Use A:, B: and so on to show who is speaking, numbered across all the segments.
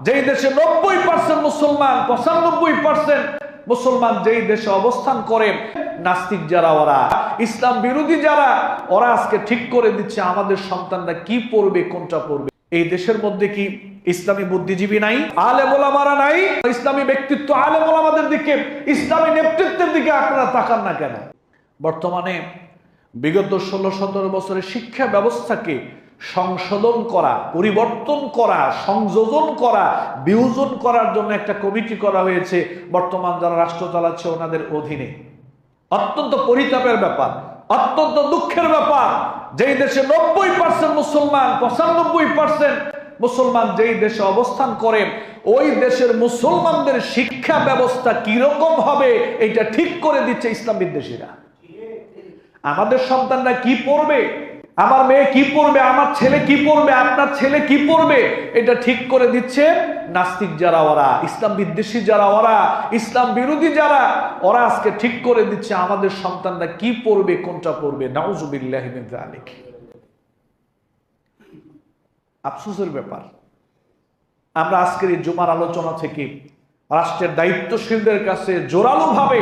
A: যেই দেশে 90% মুসলমান, 95% মুসলমান যেই দেশে অবস্থান করে, নাস্তিক যারা, ওরা ইসলাম বিরোধী যারা, ওরা আজকে ঠিক করে দিচ্ছে আমাদের সন্তানরা কি পড়বে, কোনটা পড়বে। এই দেশের মধ্যে কি ইসলামী বুদ্ধিজীবী নাই, আলেম ওলামারা নাই? ইসলামী ব্যক্তিত্ব, আলেম ওলামাদের দিকে, ইসলামী নেতৃত্বের দিকে আপনারা তাকান না কেন? বর্তমানে বিগত 16-17 বছরের শিক্ষা ব্যবস্থাকে সংশোধন করা, পরিবর্তন করা, সংযোজন করা, বিয়োজন করার জন্য একটা কমিটি করা হয়েছে বর্তমান যারা রাষ্ট্র চালাচ্ছে ওনাদের অধীনে। অত্যন্ত পরিতাপের ব্যাপার, অত্যন্ত দুঃখের ব্যাপার, যেই দেশে 90% মুসলমান, 95% মুসলমান যেই দেশে অবস্থান করে, ওই দেশের মুসলমানদের শিক্ষা ব্যবস্থা কিরকম হবে এটা ঠিক করে দিচ্ছে ইসলাম বিদ্বেষীরা। আমাদের সন্তানরা কি পড়বে, আমার মেয়ে কি পড়বে, আমার ছেলে কি পড়বে, আপনার ছেলে কি পড়বে, এটা ঠিক করে দিচ্ছে নাস্তিক যারা, ওরা ইসলাম বিদ্বেষী যারা, ওরা ইসলাম বিরোধী যারা, ওরা আজকে ঠিক করে দিচ্ছে আমাদের সন্তানরা কি পড়বে, কোনটা পড়বে। নাউজুবিল্লাহি মিন যালিক। আফসোসের ব্যাপার, আমরা আজকের এই জুমার আলোচনা থেকে রাষ্ট্রের দায়িত্বশীলদের কাছে জোরালো ভাবে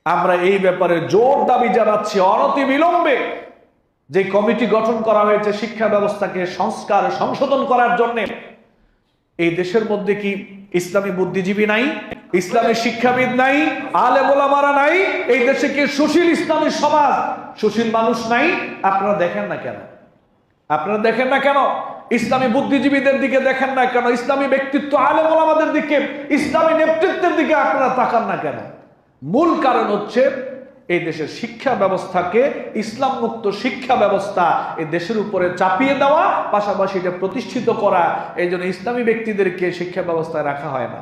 A: আমরা এই ব্যাপারে জোর দাবি জানাচ্ছি, অনতিবিলম্বে যে কমিটি গঠন করা হয়েছে শিক্ষা ব্যবস্থাকে সংস্কার সংশোধন করার জন্য, এই দেশের মধ্যে কি ইসলামী বুদ্ধিজীবী নাই, ইসলামী শিক্ষাবিদ নাই, আলেম ওলামারা নাই? এই দেশে কি সুশীল ইসলামী সমাজ, সুশীল মানুষ নাই? আপনারা দেখেন না কেন? আপনারা দেখেন না কেন? ইসলামী বুদ্ধিজীবীদের দিকে দেখেন না কেন? ইসলামী ব্যক্তিত্ব, আলেম ওলামাদের দিকে, ইসলামী নেতৃত্বের দিকে আপনারা তাকান না কেন? মূল কারণ হচ্ছে এই দেশের শিক্ষা ব্যবস্থাকে, ইসলাম মুক্ত শিক্ষা ব্যবস্থা এই দেশের উপরে চাপিয়ে দেওয়া, পাশাপাশি এটা প্রতিষ্ঠিত করা। এই জন্য ইসলামী ব্যক্তিদেরকে শিক্ষা ব্যবস্থায় রাখা হয় না।